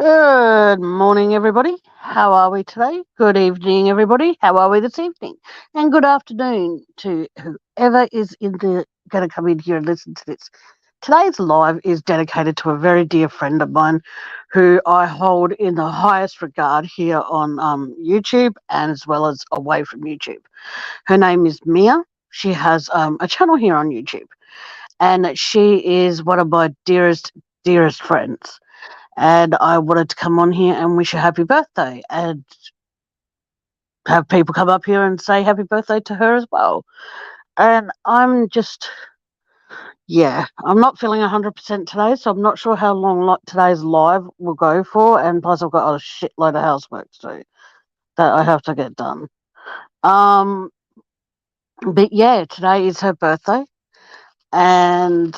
Good morning, everybody. How are we today? Good evening, everybody. How are we this evening? And good afternoon to whoever is going to come in here and listen to this. Today's live is dedicated to a very dear friend of mine who I hold in the highest regard here on YouTube and as well as away from YouTube. Her name is Mia. She has a channel here on YouTube, and she is one of my dearest friends, and I wanted to come on here and wish her happy birthday and have people come up here and say happy birthday to her as well. And I'm not feeling 100% today, so I'm not sure how long today's live will go for. And plus, I've got a shitload of housework to do that I have to get done. Um, but yeah, today is her birthday, and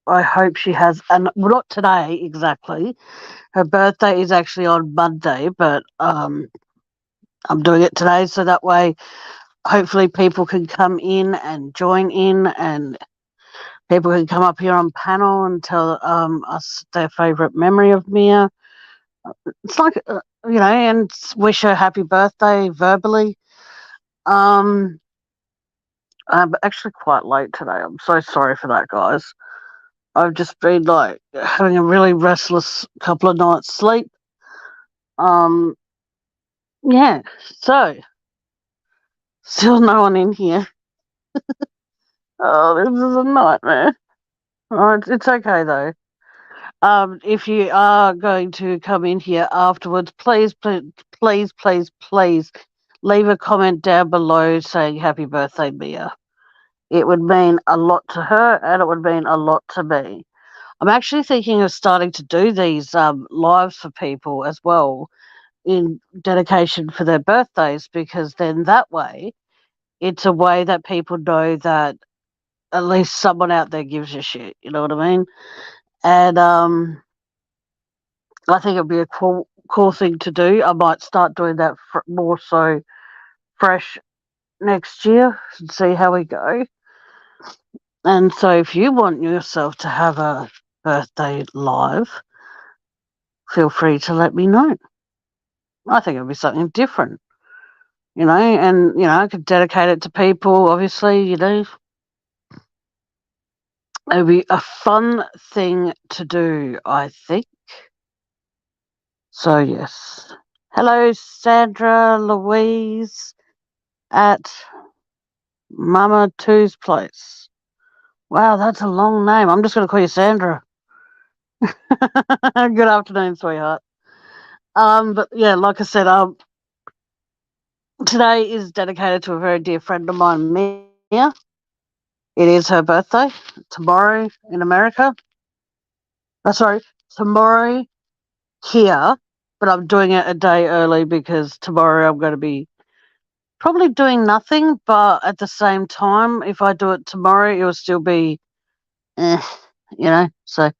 I hope she has, and well, not today exactly. Her birthday is actually on Monday, but I'm doing it today so that way hopefully people can come in and join in, and people can come up here on panel and tell us their favourite memory of Mia. It's like, and wish her happy birthday verbally. I'm actually quite late today. I'm so sorry for that, guys. I've just been like having a really restless couple of nights sleep. Um, yeah, so still no one in here. Oh, this is a nightmare. Oh, it's okay though. If you are going to come in here afterwards, please leave a comment down below saying happy birthday, Mia. It would mean a lot to her and it would mean a lot to me. I'm actually thinking of starting to do these lives for people as well in dedication for their birthdays, because then that way it's a way that people know that at least someone out there gives a shit. You know what I mean? And I think it'd be a cool thing to do. I might start doing that more so fresh next year and see how we go. And so, if you want yourself to have a birthday live, feel free to let me know. I think it'll be something different, and I could dedicate it to people. Obviously, it'll be a fun thing to do, I think. So yes. Hello, Sandra Louise at Mama Two's place. Wow, that's a long name. I'm just going to call you Sandra. Good afternoon, sweetheart. But yeah, like I said, today is dedicated to a very dear friend of mine, Mia. It is her birthday tomorrow in America. Sorry, tomorrow here, but I'm doing it a day early because tomorrow I'm going to be probably doing nothing. But at the same time, if I do it tomorrow, it will still be, eh, So,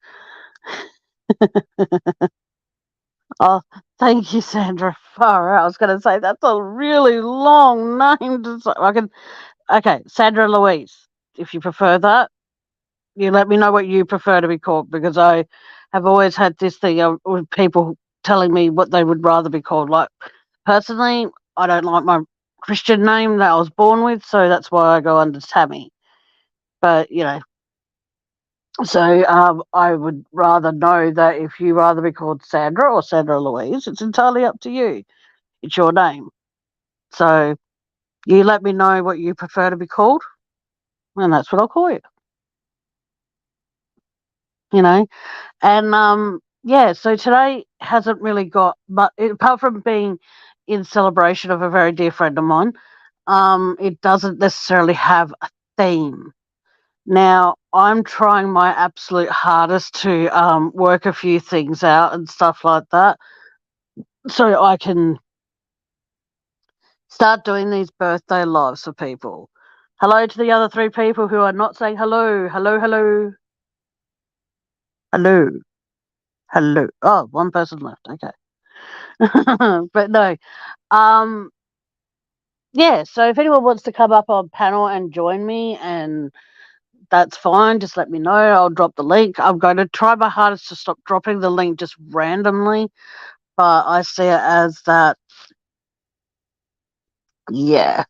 oh, thank you, Sandra. Far out. I was going to say that's a really long name. Okay, Sandra Louise. If you prefer that, you let me know what you prefer to be called, because I have always had this thing with people telling me what they would rather be called. Like, personally, I don't like my Christian name that I was born with, so that's why I go under Tammy. But so I would rather know that if you rather be called Sandra or Sandra Louise, it's entirely up to you. It's your name. So you let me know what you prefer to be called, and that's what I'll call you. And yeah, so today hasn't really got, but apart from being in celebration of a very dear friend of mine, it doesn't necessarily have a theme. Now, I'm trying my absolute hardest to work a few things out and stuff like that, so I can start doing these birthday lives for people. Hello to the other three people who are not saying hello. Hello, hello. Hello. Hello. Oh, one person left. Okay. But no. Um, yeah, so if anyone wants to come up on panel and join me and that's fine. Just let me know. I'll drop the link. I'm going to try my hardest to stop dropping the link just randomly, but I see it as that. Yeah,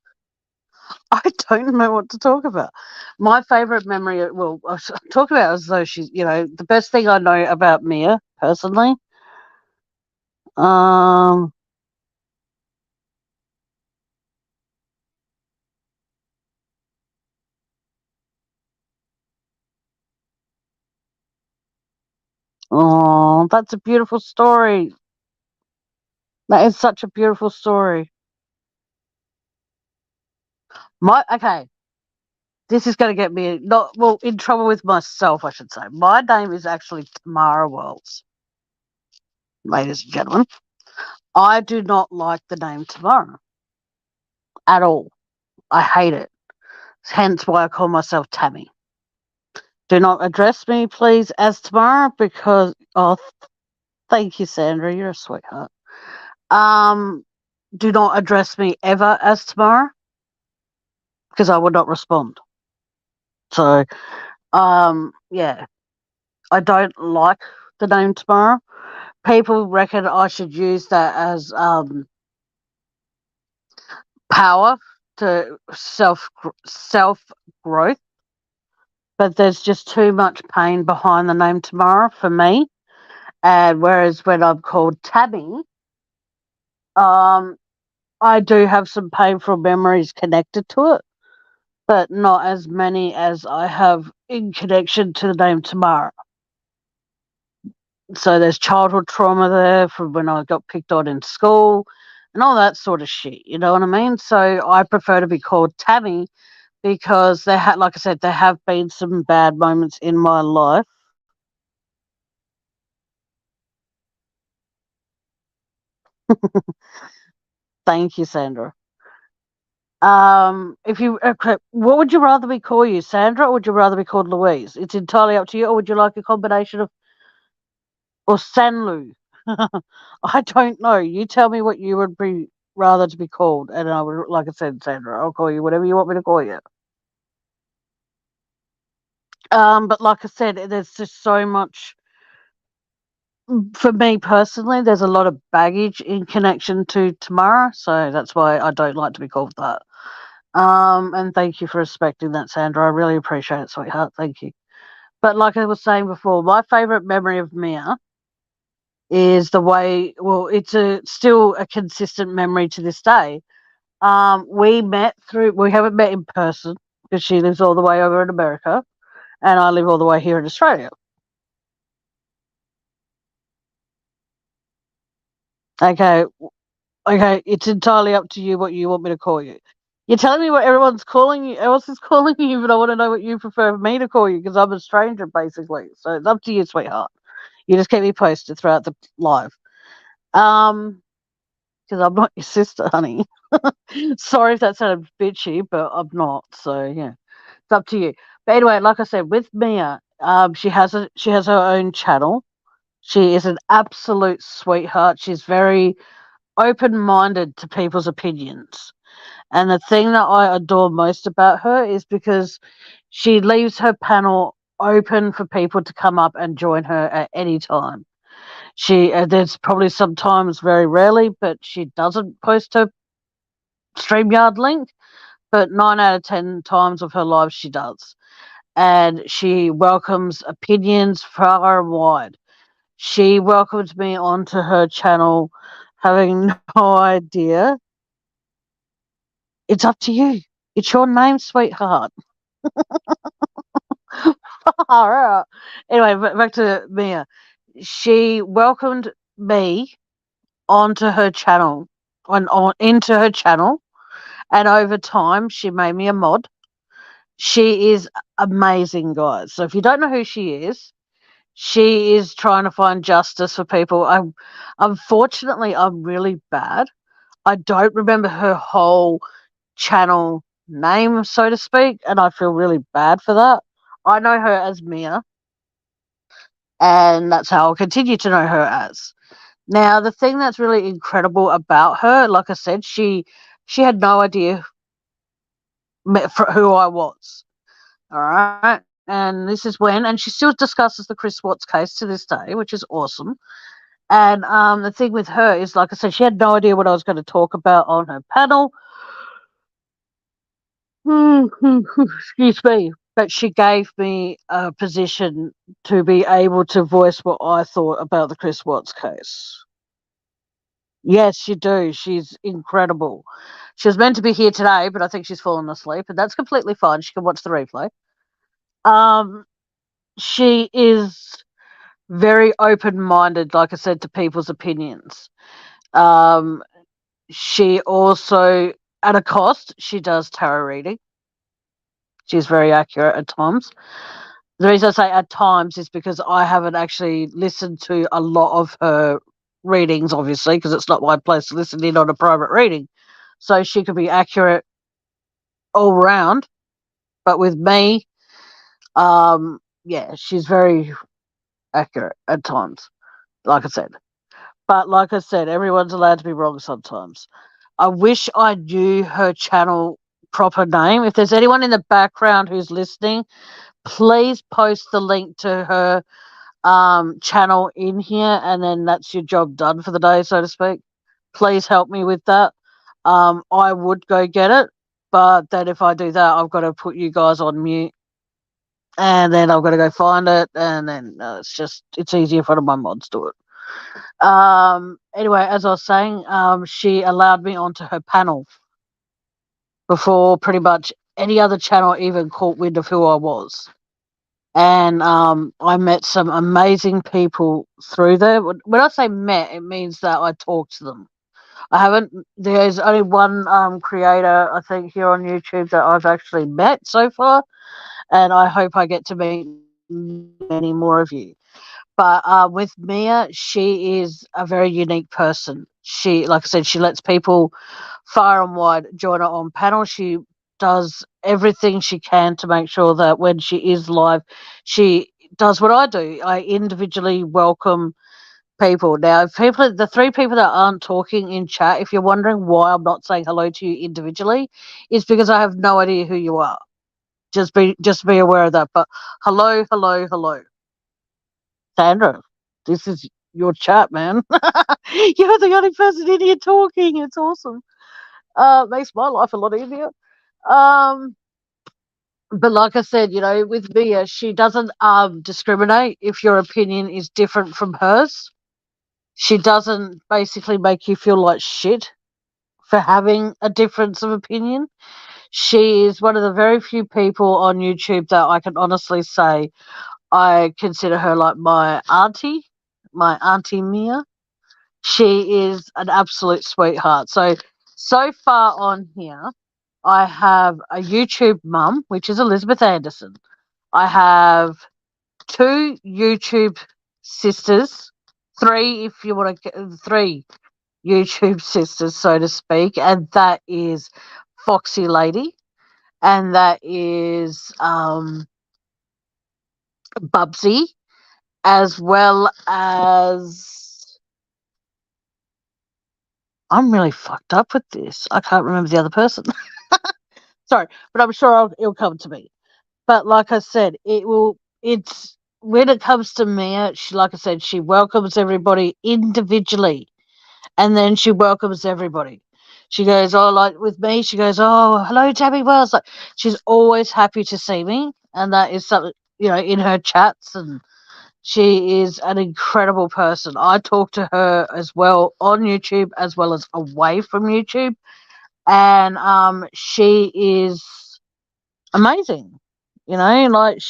I don't know what to talk about. My favorite memory, well, I talk about it as though she's, the best thing I know about Mia personally. Um, oh, that's a beautiful story. That is such a beautiful story. Okay, this is going to get me not well in trouble with myself, I should say. My name is actually Tamara Wells, ladies and gentlemen. I do not like the name Tamara at all. I hate it. Hence why I call myself Tammy. Do not address me, please, as Tamara because thank you, Sandra. You're a sweetheart. Um, do not address me ever as Tamara because I would not respond. So, yeah, I don't like the name Tamara. People reckon I should use that as power to self growth, but there's just too much pain behind the name Tamara for me. And whereas when I'm called Tabby, um, I do have some painful memories connected to it, but not as many as I have in connection to the name Tamara. So there's childhood trauma there from when I got picked on in school and all that sort of shit. You know what I mean? So I prefer to be called Tammy because like I said, there have been some bad moments in my life. Thank you, Sandra. If you okay, what would you rather we call you, Sandra, or would you rather be called Louise? It's entirely up to you. Or would you like a combination of or Sanlu? I don't know. You tell me what you would be rather to be called, and I would, like I said, Sandra, I'll call you whatever you want me to call you. But like I said, there's just so much for me personally. There's a lot of baggage in connection to Tamara, so that's why I don't like to be called that. And thank you for respecting that, Sandra. I really appreciate it, sweetheart. Thank you. But like I was saying before, my favorite memory of Mia is the way. Well, it's still a consistent memory to this day. We met through. We haven't met in person because she lives all the way over in America, and I live all the way here in Australia. Okay, okay, it's entirely up to you what you want me to call you. You're telling me what everyone's calling you, else is calling you, but I want to know what you prefer me to call you because I'm a stranger, basically. So it's up to you, sweetheart. You just keep me posted throughout the live. Because I'm not your sister, honey. Sorry if that sounded bitchy, but I'm not. So yeah, it's up to you. But anyway, like I said, with Mia, she has her own channel. She is an absolute sweetheart. She's very open minded to people's opinions. And the thing that I adore most about her is because she leaves her panel open for people to come up and join her at any time. There's probably sometimes, very rarely, but she doesn't post her StreamYard link, but 9 out of 10 times of her lives she does. And she welcomes opinions far and wide. She welcomed me onto her channel having no idea. It's up to you. It's your name, sweetheart. All right. Anyway, back to Mia. She welcomed me onto her channel, on into her channel, and over time she made me a mod. She is amazing, guys. So if you don't know who she is trying to find justice for people. Unfortunately, I'm really bad. I don't remember her whole channel name, so to speak, and I feel really bad for that. I know her as Mia, and that's how I'll continue to know her as. Now, the thing that's really incredible about her, like I said, she had no idea who I was. All right. and this is when, and she still discusses the Chris Watts case to this day, which is awesome. And the thing with her is, like I said, she had no idea what I was going to talk about on her panel. Excuse me. But she gave me a position to be able to voice what I thought about the Chris Watts case. Yes, you do. She's incredible. She was meant to be here today, but I think she's fallen asleep, and that's completely fine. She can watch the replay. Um, she is very open-minded, like I said, to people's opinions. Um, she also, at a cost, she does tarot reading. She's very accurate at times. The reason I say at times is because I haven't actually listened to a lot of her readings, obviously, because it's not my place to listen in on a private reading. So she could be accurate all round, but with me, yeah, she's very accurate at times, like I said. But like I said, everyone's allowed to be wrong sometimes. I wish I knew her channel proper name. If there's anyone in the background who's listening, please post the link to her channel in here, and then that's your job done for the day, so to speak. Please help me with that. I would go get it, but then if I do that, I've got to put you guys on mute, and then I've got to go find it, and then it's easier for my mods to do it. Anyway, as I was saying, she allowed me onto her panel before pretty much any other channel even caught wind of who I was. And I met some amazing people through there. When I say met, it means that I talked to them. I haven't. There's only one creator, I think, here on YouTube that I've actually met so far, and I hope I get to meet many more of you. But with Mia, she is a very unique person. She, like I said, she lets people far and wide join her on panel. She does everything she can to make sure that when she is live, she does what I do. I individually welcome people. Now, if the three people that aren't talking in chat, if you're wondering why I'm not saying hello to you individually, is because I have no idea who you are. Just be aware of that. But hello, hello, hello. Sandra, this is your chat, man. You're the only person in here talking. It's awesome. Makes my life a lot easier. Um, but like I said, with Mia, she doesn't discriminate if your opinion is different from hers. She doesn't basically make you feel like shit for having a difference of opinion. She is one of the very few people on YouTube that I can honestly say I consider her like my Auntie Mia. She is an absolute sweetheart. So far on here, I have a YouTube mum, which is Elizabeth Anderson. I have two YouTube sisters, three if you want to get three YouTube sisters, so to speak, and that is Foxy Lady, and that is Bubsy, as well as I'm really fucked up with this. I can't remember the other person. Sorry, but I'm sure it'll come to me. But like I said, it's when it comes to Mia, like I said, she welcomes everybody individually, and then she welcomes everybody. She goes, oh, like with me, she goes, oh, hello, Tabby Wells. Like, she's always happy to see me, and that is something, in her chats, and she is an incredible person. I talk to her as well on YouTube as well as away from YouTube, and she is amazing. Like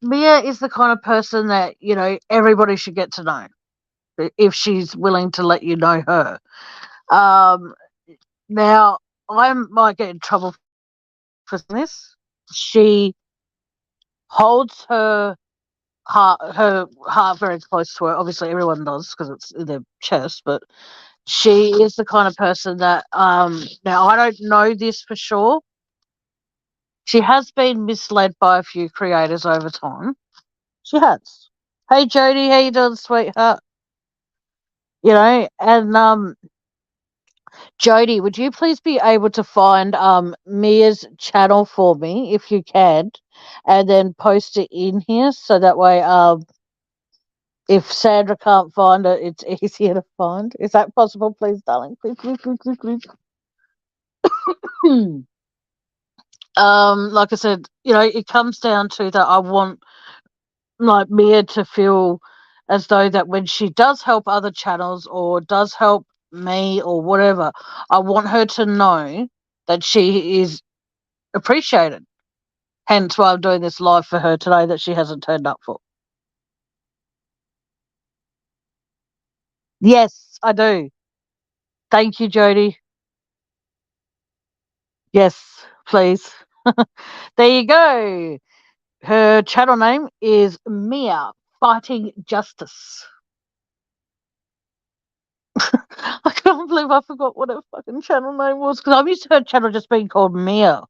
Mia is the kind of person that everybody should get to know if she's willing to let you know her. Now I might get in trouble for this. She holds her heart very close to her. Obviously, everyone does because it's in their chest. But she is the kind of person that now I don't know this for sure. She has been misled by a few creators over time. She has. Hey Jody, how you doing, sweetheart? And Jody, would you please be able to find Mia's channel for me if you can, and then post it in here so that way if Sandra can't find it, it's easier to find. Is that possible, please, darling? Please, please, please, please, please. Like I said, it comes down to that I want like Mia to feel as though that when she does help other channels or does help me or whatever, I want her to know that she is appreciated. Hence why I'm doing this live for her today that she hasn't turned up for. Yes, I do. Thank you, Jody. Yes, please. There you go. Her channel name is Mia Fighting Justice. I can't believe I forgot what her fucking channel name was because I'm used to her channel just being called Mia.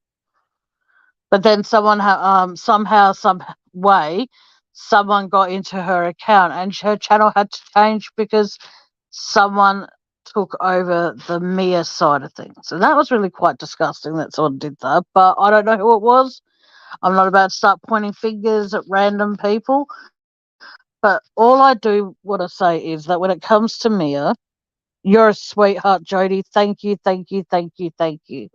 But then somehow, some way, someone got into her account and her channel had to change because someone took over the Mia side of things. And that was really quite disgusting that someone did that. But I don't know who it was. I'm not about to start pointing fingers at random people. But all I do want to say is that when it comes to Mia, you're a sweetheart, Jody. Thank you, thank you, thank you, thank you.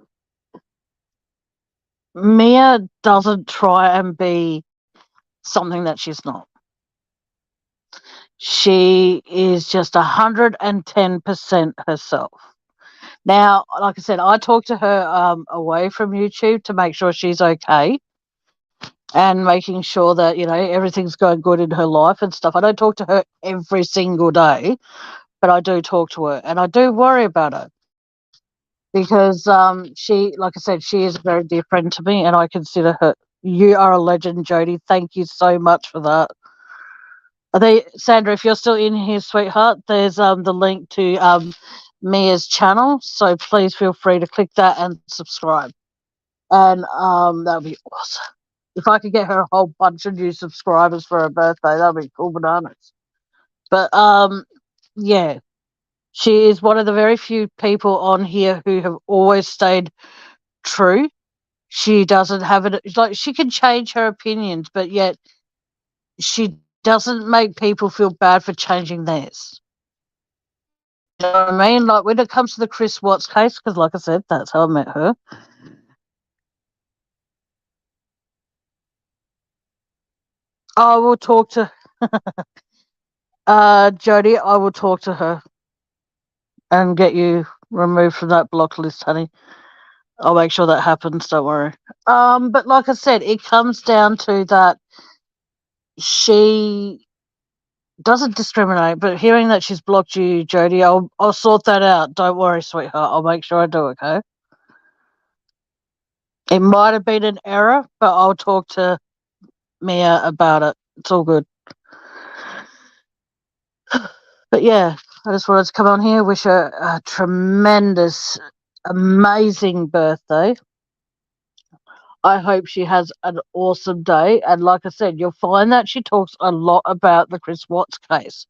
Mia doesn't try and be something that she's not. She is just 110% herself. Now, like I said, I talk to her away from YouTube to make sure she's okay and making sure that, everything's going good in her life and stuff. I don't talk to her every single day, but I do talk to her and I do worry about her because she, like I said, she is a very dear friend to me and I consider her. You are a legend, Jody. Thank you so much for that. Sandra, if you're still in here, sweetheart, there's the link to Mia's channel, so please feel free to click that and subscribe. And that would be awesome. If I could get her a whole bunch of new subscribers for her birthday, that would be cool bananas. But yeah, she is one of the very few people on here who have always stayed true. She doesn't have it like she can change her opinions, but yet she doesn't make people feel bad for changing theirs. You know what I mean? Like when it comes to the Chris Watts case, because like I said, that's how I met her. I will talk to Jody. I will talk to her and get you removed from that block list, honey. I'll make sure that happens. Don't worry. But like I said, it comes down to that she doesn't discriminate. But hearing that she's blocked you, Jody, I'll sort that out. Don't worry, sweetheart. I'll make sure I do. Okay. It might have been an error, but I'll talk to Mia about it. It's all good. But yeah, I just wanted to come on here, wish her a tremendous, amazing birthday. I hope she has an awesome day. And like I said, you'll find that she talks a lot about the Chris Watts case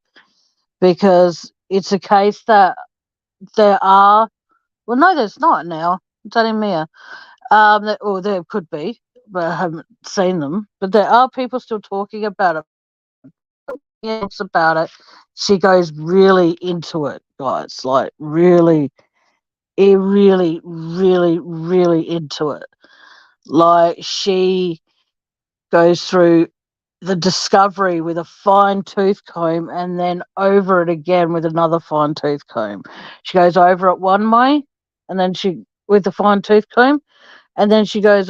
because it's a case that there are, well, no, there's not now. It's only Mia. Or there could be, but I haven't seen them. But there are people still talking about it. Talks about it. She goes really into it, guys. Like really, really, really into it. Like she goes through the discovery with a fine tooth comb and then over it again with another fine tooth comb. She goes over it one way and then she with the fine tooth comb and then she goes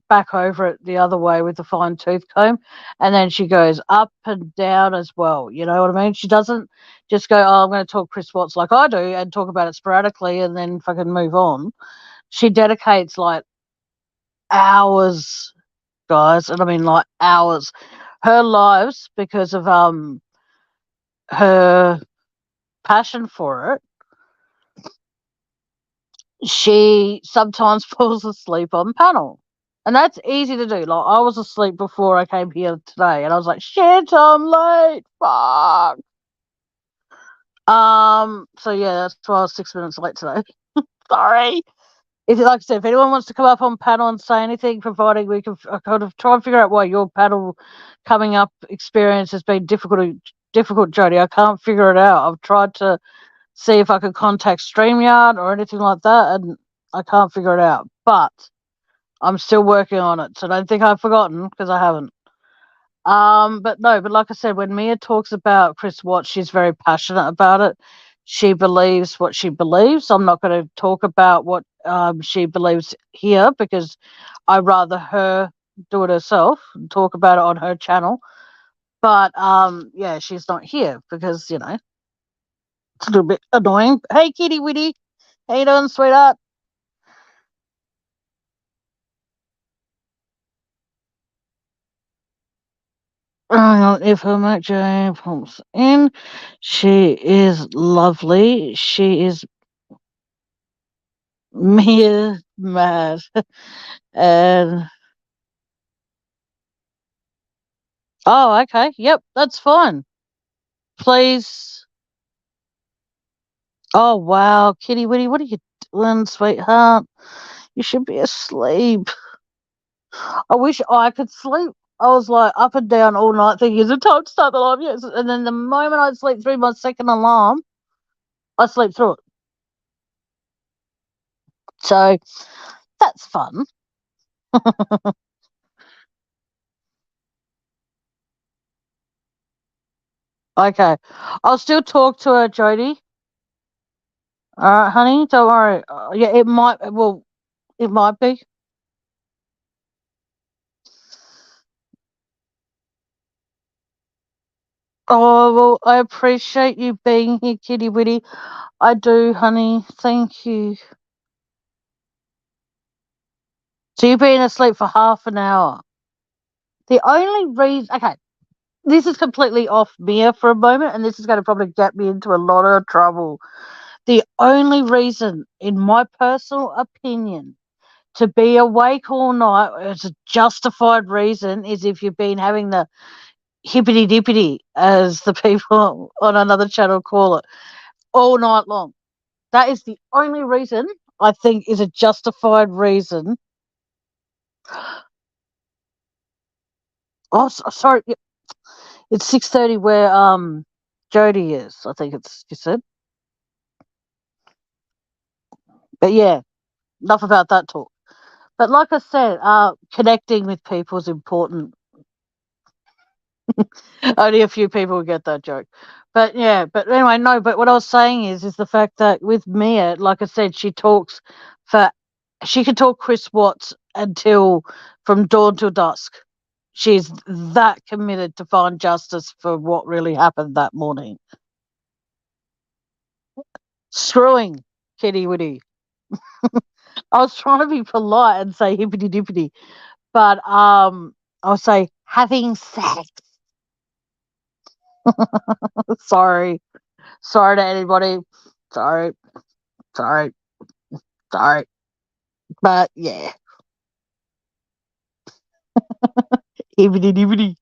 back over it the other way with the fine tooth comb and then she goes up and down as well. You know what I mean? She doesn't just go, oh, I'm going to talk Chris Watts like I do and talk about it sporadically and then fucking move on. She dedicates like hours, guys, and I mean like hours. Her lives because of her passion for it. She sometimes falls asleep on panel. And that's easy to do. Like I was asleep before I came here today and I was like, shit, I'm late. Fuck. So yeah, that's why I was 6 minutes late today. Sorry. If like I said, if anyone wants to come up on panel and say anything, providing we can kind of try and figure out why your panel coming up experience has been difficult, Jody. I can't figure it out. I've tried to see if I could contact StreamYard or anything like that, and I can't figure it out. But I'm still working on it, so don't think I've forgotten, because I haven't. But no, but like I said, when Mia talks about Chris Watts, she's very passionate about it. She believes what she believes. I'm not going to talk about what she believes here, because I'd rather her do it herself and talk about it on her channel. But yeah, she's not here because, you know, it's a little bit annoying. Hey, Kitty Witty. How you doing, sweetheart? If her Mac J pops in, she is lovely. She is Mia mad. And oh, okay. Yep, that's fine. Please. Oh wow, Kitty Witty, what are you doing, sweetheart? You should be asleep. I wish I could sleep. I was like up and down all night thinking, is it time to start the live? Yes. And then the moment I sleep through my second alarm, I sleep through it. So that's fun. Okay. I'll still talk to her, Jody. All right, honey, don't worry. Yeah, it might. Well, it might be. Oh well, I appreciate you being here, Kitty Witty. I do, honey. Thank you. So you've been asleep for half an hour. The only reason, okay, this is completely off Mia for a moment, and this is going to probably get me into a lot of trouble. The only reason, in my personal opinion, to be awake all night as a justified reason is if you've been having the hippity dippity, as the people on another channel call it, all night long. That is the only reason I think is a justified reason. Oh, sorry, it's 6:30 where Jody is. I think it's you said. But yeah, enough about that talk. But like I said, connecting with people is important. Only a few people get that joke. But yeah, but anyway, no, but what I was saying is the fact that with Mia, like I said, she could talk Chris Watts until from dawn till dusk. She's that committed to find justice for what really happened that morning. Screwing Kitty Witty. I was trying to be polite and say hippity dippity, but I'll say having sex. Sorry. Sorry to anybody. Sorry. Sorry. Sorry. But yeah. Hibbity dibbity.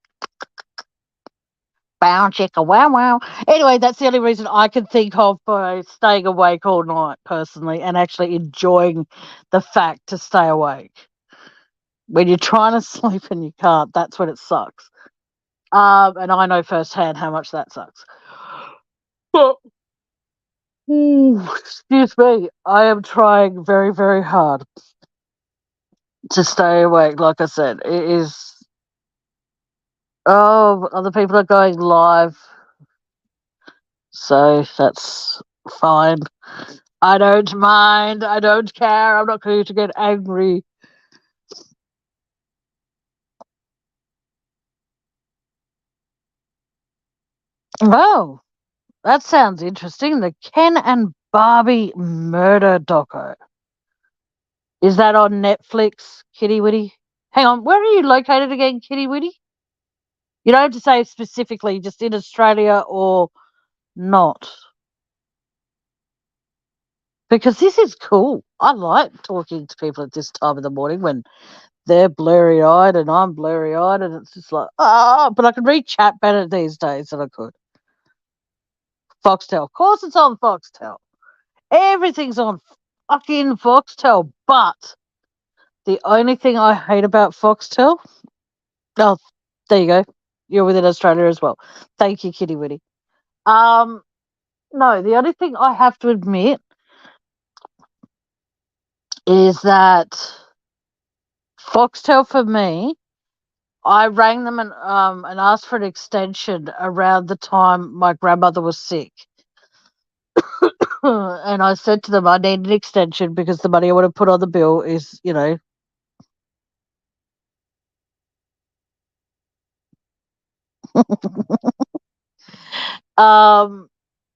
Bow chicka wow wow. Anyway, that's the only reason I can think of for staying awake all night personally and actually enjoying the fact to stay awake. When you're trying to sleep and you can't, that's when it sucks. And I know firsthand how much that sucks. But, excuse me, I am trying very, very hard to stay awake. Like I said, it is. Oh, other people are going live, so that's fine. I don't mind. I don't care. I'm not going to get angry. Oh, that sounds interesting. The Ken and Barbie murder doco. Is that on Netflix, Kitty Witty? Hang on, where are you located again, Kitty Witty? You don't have to say specifically, just in Australia or not. Because this is cool. I like talking to people at this time of the morning when they're blurry eyed and I'm blurry eyed, and it's just like, but I can read chat better these days than I could. Foxtel. Of course, it's on Foxtel. Everything's on fucking Foxtel. But the only thing I hate about Foxtel, oh, there you go. You're within Australia as well. Thank you, Kitty Witty. No, the only thing I have to admit is that Foxtel for me, I rang them and asked for an extension around the time my grandmother was sick. And I said to them, I need an extension because the money I want to put on the bill is, what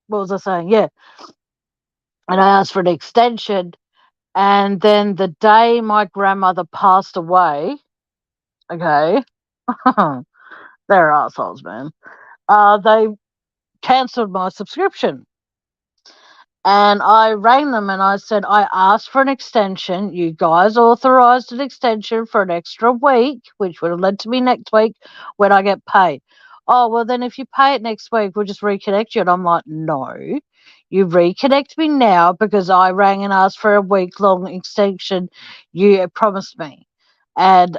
was I saying? Yeah. And I asked for an extension. And then the day my grandmother passed away, okay, they're assholes, man. They cancelled my subscription. And I rang them and I said, I asked for an extension. You guys authorized an extension for an extra week, which would have led to me next week when I get paid. Oh, well, then if you pay it next week, we'll just reconnect you. And I'm like, no, you reconnect me now because I rang and asked for a week long extension. You promised me. And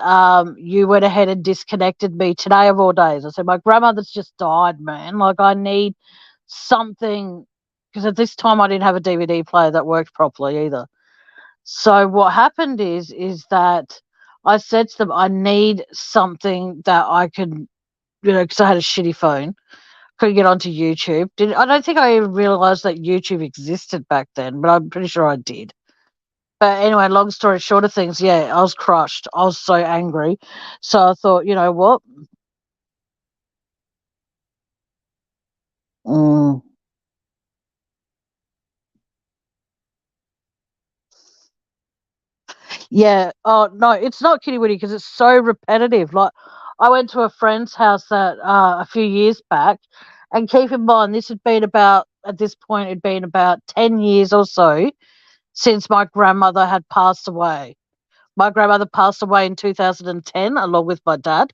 you went ahead and disconnected me today of all days. I said, my grandmother's just died, man. Like, I need something because at this time I didn't have a DVD player that worked properly either. So what happened is that I said to them, I need something that I can, because I had a shitty phone, couldn't get onto YouTube. I don't think I even realized that YouTube existed back then, but I'm pretty sure I did. But anyway, long story short of things, yeah, I was crushed. I was so angry. So I thought, you know what? Mm. Yeah. Oh no, it's not Kitty Witty because it's so repetitive. Like I went to a friend's house that a few years back, and keep in mind this had been about at this point it'd been about 10 years or so since my grandmother had passed away. My grandmother passed away in 2010, along with my dad.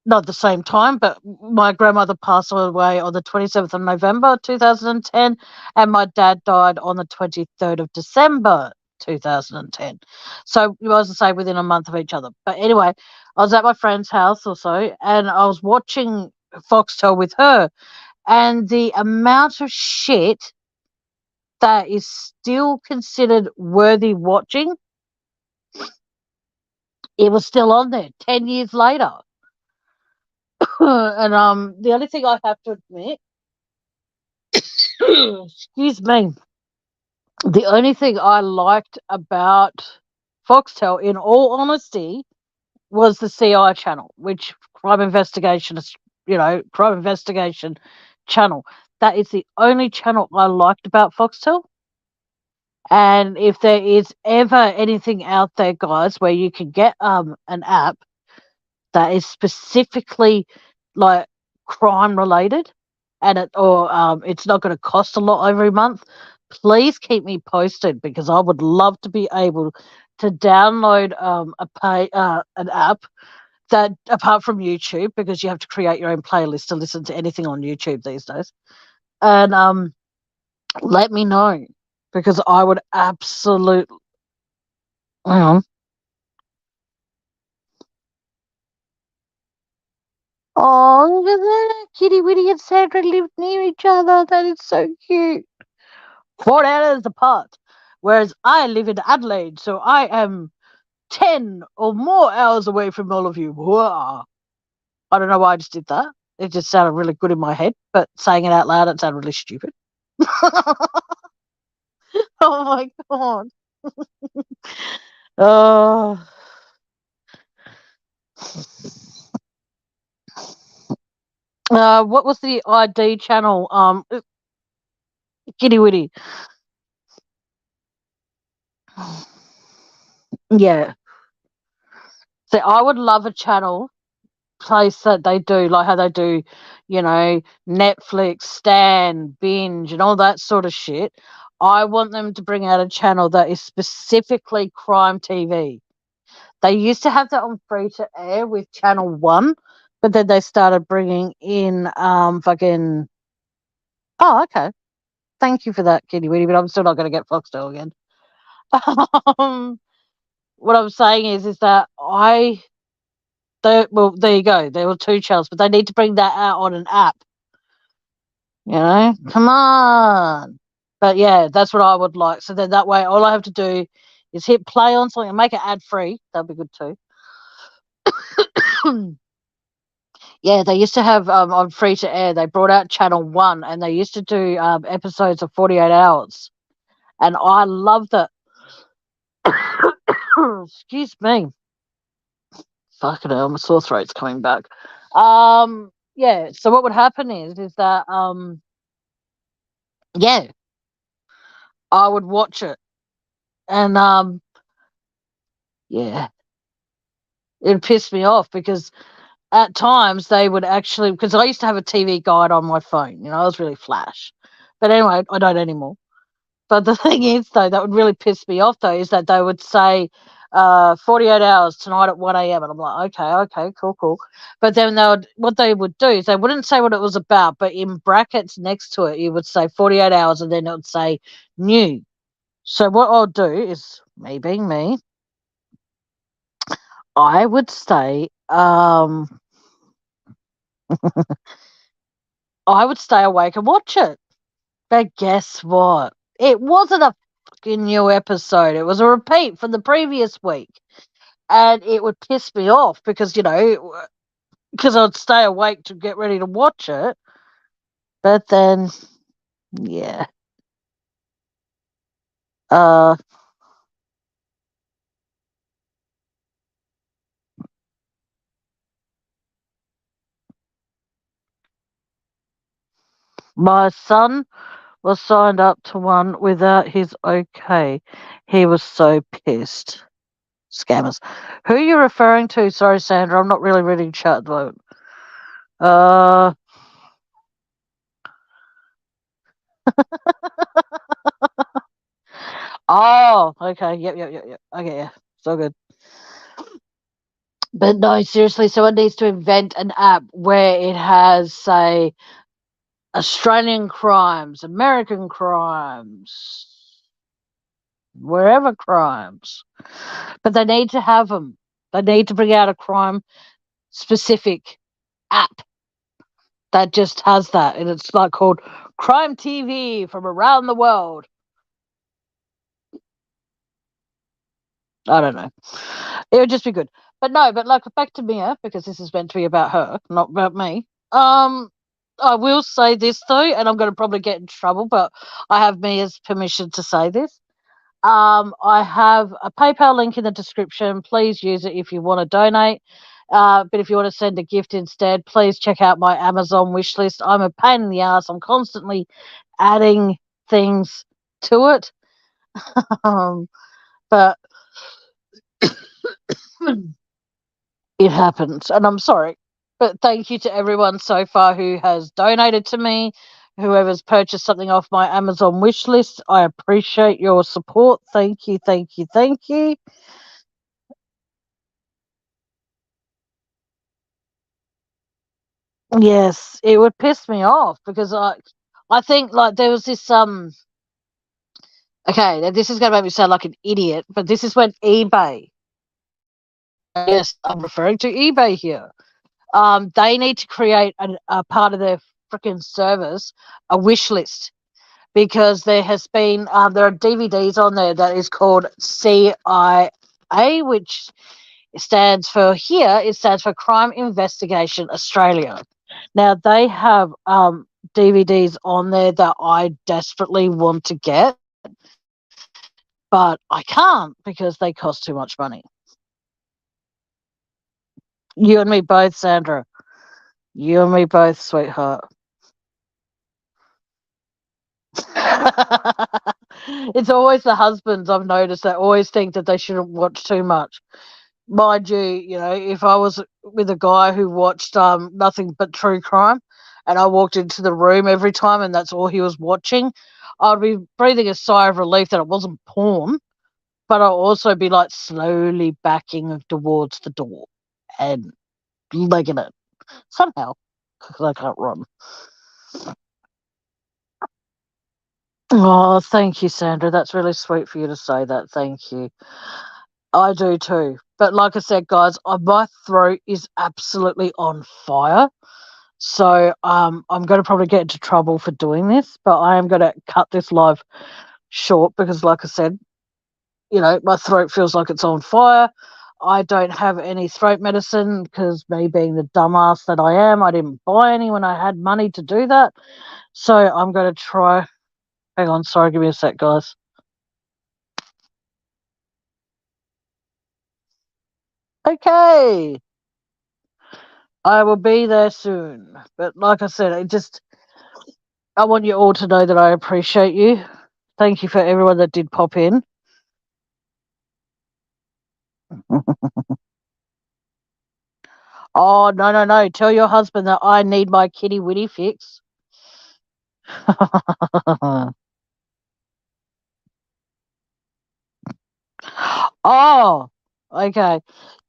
Not the same time, but my grandmother passed away on the 27th of November 2010, and my dad died on the 23rd of December 2010. So I was to say within a month of each other. But anyway, I was at my friend's house or so, and I was watching Foxtel with her, and the amount of shit that is still considered worthy watching, it was still on there 10 years later. And the only thing I have to admit, excuse me, the only thing I liked about Foxtel, in all honesty, was the CI channel, which crime investigation is, crime investigation channel. That is the only channel I liked about Foxtel. And if there is ever anything out there, guys, where you can get an app that is specifically like crime related, and it's not going to cost a lot every month, please keep me posted because I would love to be able to download an app that, apart from YouTube, because you have to create your own playlist to listen to anything on YouTube these days, and let me know because I would absolutely. Hang on. Oh, look at that! Kitty Witty and Sandra live near each other. That is so cute. 4 hours apart. Whereas I live in Adelaide, so I am 10 or more hours away from all of you. Whoa. I don't know why I just did that. It just sounded really good in my head, but saying it out loud, it sounded really stupid. Oh my God. Oh. What was the ID channel? Kitty Witty. Yeah. So I would love a channel place that they do, like how they do, Netflix, Stan, Binge, and all that sort of shit. I want them to bring out a channel that is specifically crime TV. They used to have that on free to air with Channel One, but then they started bringing in fucking. Oh, okay. Thank you for that, Kitty Witty, but I'm still not going to get Foxtel again. What I'm saying is that well, there you go. There were two channels, but they need to bring that out on an app. Come on. But yeah, that's what I would like. So then that way, all I have to do is hit play on something and make it ad free. That'd be good too. Yeah, they used to have on free to air. They brought out Channel One, and they used to do episodes of 48 Hours, and I loved it. Excuse me. Fucking hell, my sore throat's coming back. Yeah. So what would happen is that yeah, I would watch it, and yeah, it pissed me off because at times they would actually, because I used to have a TV guide on my phone. I was really flash, but anyway, I don't anymore. But the thing is, though, that would really piss me off, though, is that they would say 48 hours tonight at 1 a.m. And I'm like, okay, cool. But then what they would do is they wouldn't say what it was about, but in brackets next to it, you would say 48 hours and then it would say new. So what I'll do is, me being me, I would say, I would stay awake and watch it. But guess what? It wasn't a fucking new episode. It was a repeat from the previous week. And it would piss me off because, because I'd stay awake to get ready to watch it. But then, yeah. Uh, my son was signed up to one without his okay. He was so pissed. Scammers. Who are you referring to? Sorry, Sandra, I'm not really reading chat though. Uh, oh, okay. Yep. Okay, yeah. So good. But no, seriously, someone needs to invent an app where it has, say, Australian crimes, American crimes, wherever crimes. But they need to have them. They need to bring out a crime specific app that just has that. And it's like called Crime TV from around the world. I don't know. It would just be good. But no, but like back to Mia, because this is meant to be about her, not about me. I will say this though, and I'm gonna probably get in trouble, but I have Mia's permission to say this. I have a PayPal link in the description. Please use it if you want to donate. But if you want to send a gift instead, please check out my Amazon wish list. I'm a pain in the ass. I'm constantly adding things to it. But it happens, and I'm sorry. But thank you to everyone so far who has donated to me, whoever's purchased something off my Amazon wish list. I appreciate your support. Thank you. Yes, it would piss me off because I think like there was this okay, now this is gonna make me sound like an idiot, but this is when eBay, yes, I'm referring to eBay here. They need to create a part of their freaking service, a wish list, because there has been there are DVDs on there that is called CIA, which it stands for Crime Investigation Australia. Now they have DVDs on there that I desperately want to get, but I can't because they cost too much money. You and me both, Sandra. You and me both, sweetheart. It's always the husbands I've noticed that always think that they shouldn't watch too much. Mind you, if I was with a guy who watched nothing but true crime and I walked into the room every time and that's all he was watching, I'd be breathing a sigh of relief that it wasn't porn, but I'll also be like slowly backing towards the door and legging it somehow because I can't run. Oh, thank you, Sandra. That's really sweet for you to say that. Thank you. I do too. But like I said, guys, my throat is absolutely on fire. So I'm going to probably get into trouble for doing this, but I am going to cut this live short because, like I said, my throat feels like it's on fire. I don't have any throat medicine because me being the dumbass that I am, I didn't buy any when I had money to do that. So I'm going to try. Hang on, sorry, give me a sec, guys. Okay, I will be there soon. But like I said, I want you all to know that I appreciate you. Thank you for everyone that did pop in. Oh, no, no, no. Tell your husband that I need my kitty witty fix. Oh, okay.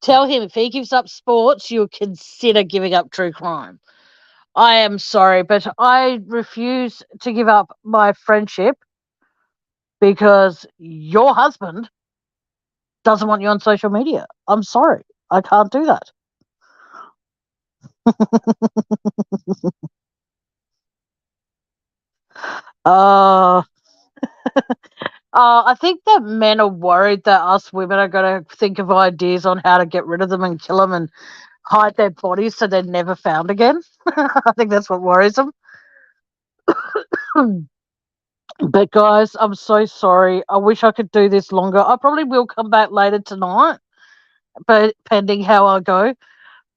Tell him if he gives up sports, you'll consider giving up true crime. I am sorry, but I refuse to give up my friendship because your husband doesn't want you on social media. I'm sorry. I can't do that. Uh, I think that men are worried that us women are going to think of ideas on how to get rid of them and kill them and hide their bodies so they're never found again. I think that's what worries them. But guys, I'm so sorry. I wish I could do this longer. I probably will come back later tonight, but pending how I go.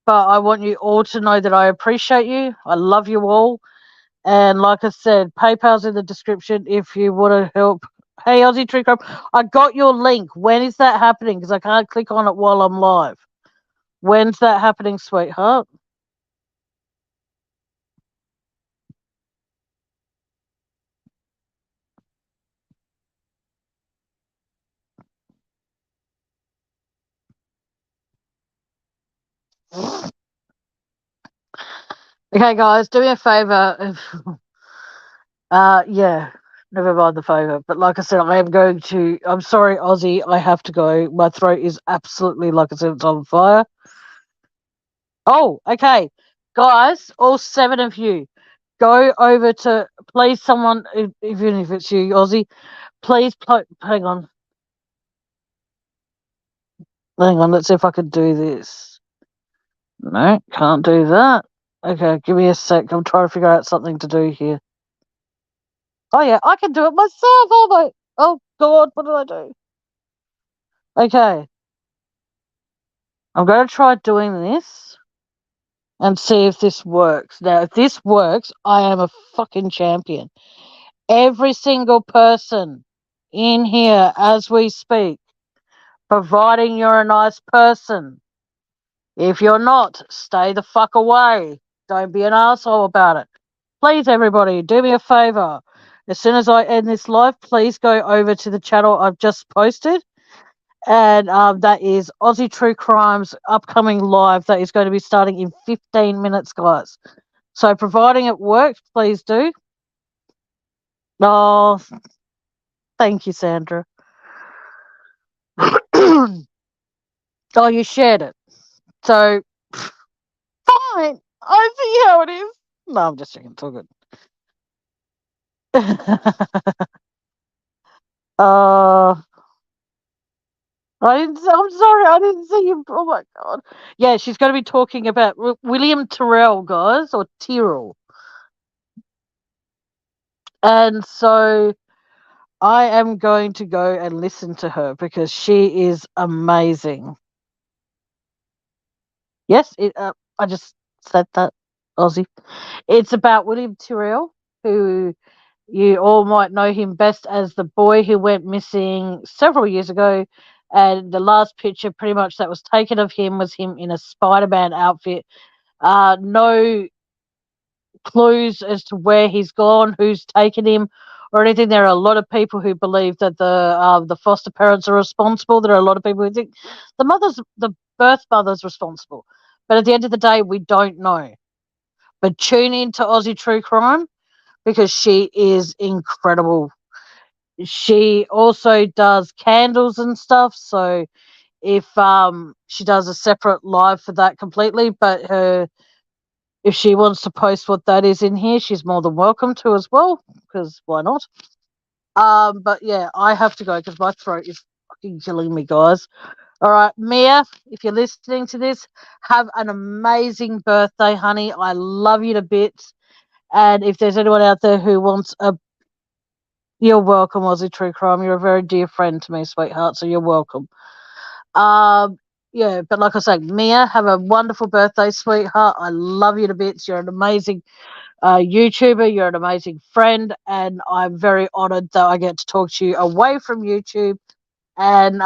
But I want you all to know that I appreciate you. I love you all. And like I said, PayPal's in the description if you want to help. Hey, Aussie Tree Crime, I got your link. When is that happening? Because I can't click on it while I'm live. When's that happening, sweetheart? Okay, guys, do me a favor. Yeah, never mind the favour. But like I said, I am going to. I'm sorry, Aussie. I have to go. My throat is absolutely, like I said, it's on fire. Oh, okay, guys, all 7 of you, go over to please someone, even if it's you, Aussie. Please, hang on. Let's see if I can do this. No, can't do that. Okay, give me a sec. I'm trying to figure out something to do here. Oh yeah, I can do it myself. Oh my, oh God, what did I do? Okay, I'm going to try doing this and see if this works. Now, if this works, I am a fucking champion. Every single person in here as we speak, providing you're a nice person. If you're not, stay the fuck away. Don't be an asshole about it. Please, everybody, do me a favor. As soon as I end this live, please go over to the channel I've just posted. And that is Aussie True Crime's upcoming live that is going to be starting in 15 minutes, guys. So, providing it works, please do. Oh, thank you, Sandra. Oh, you shared it. So, fine. I see how it is. No, I'm just joking. It's all good. uh, I'm sorry, I didn't see you. Oh my God. Yeah, she's going to be talking about William Tyrrell, guys, or Tyrrell. And so I am going to go and listen to her because she is amazing. Yes, I just said that, Aussie. It's about William Tyrrell, who you all might know him best as the boy who went missing several years ago. And the last picture, pretty much, that was taken of him was him in a Spider-Man outfit. No clues as to where he's gone, who's taken him, or anything. There are a lot of people who believe that the foster parents are responsible. There are a lot of people who think the birth mother's responsible. But at the end of the day, we don't know. But tune in to Aussie True Crime because she is incredible. she also does candles and stuff. So if she does a separate live for that completely, but if she wants to post what that is in here, she's more than welcome to as well, because why not? But yeah, I have to go because my throat is fucking killing me, guys. All right, Mia, if you're listening to this, have an amazing birthday, honey. I love you to bits. And if there's anyone out there who wants you're welcome, Aussie True Crime. You're a very dear friend to me, sweetheart. So you're welcome. Yeah, but like I say, Mia, have a wonderful birthday, sweetheart. I love you to bits. You're an amazing YouTuber. You're an amazing friend, and I'm very honoured that I get to talk to you away from YouTube. And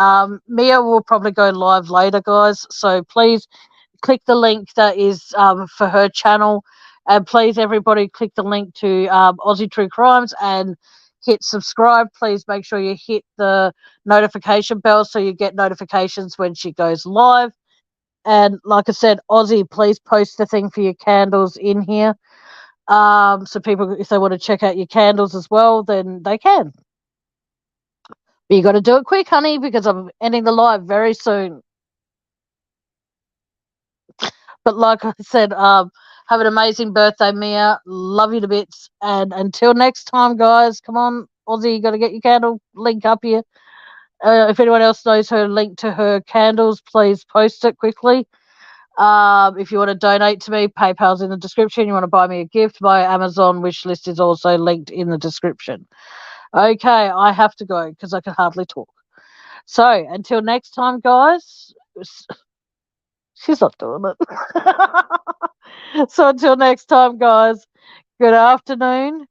Mia will probably go live later, guys. So please click the link that is for her channel, and please everybody click the link to Aussie True Crimes and hit subscribe. Please make sure you hit the notification bell so you get notifications when she goes live. And like I said, Aussie, please post the thing for your candles in here. So people, if they want to check out your candles as well, then they can. But you got to do it quick, honey, because I'm ending the live very soon. But like I said, have an amazing birthday, Mia. Love you to bits. And until next time, guys, come on, Aussie, you got to get your candle link up here. If anyone else knows her link to her candles, please post it quickly. If you want to donate to me, PayPal's in the description. You want to buy me a gift, my Amazon wish list is also linked in the description. Okay, I have to go because I can hardly talk. So until next time, guys. She's not doing it. So until next time, guys, good afternoon,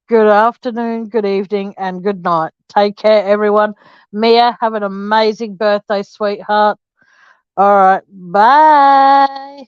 good evening, and good night. Take care, everyone. Mia, have an amazing birthday, sweetheart. All right, bye.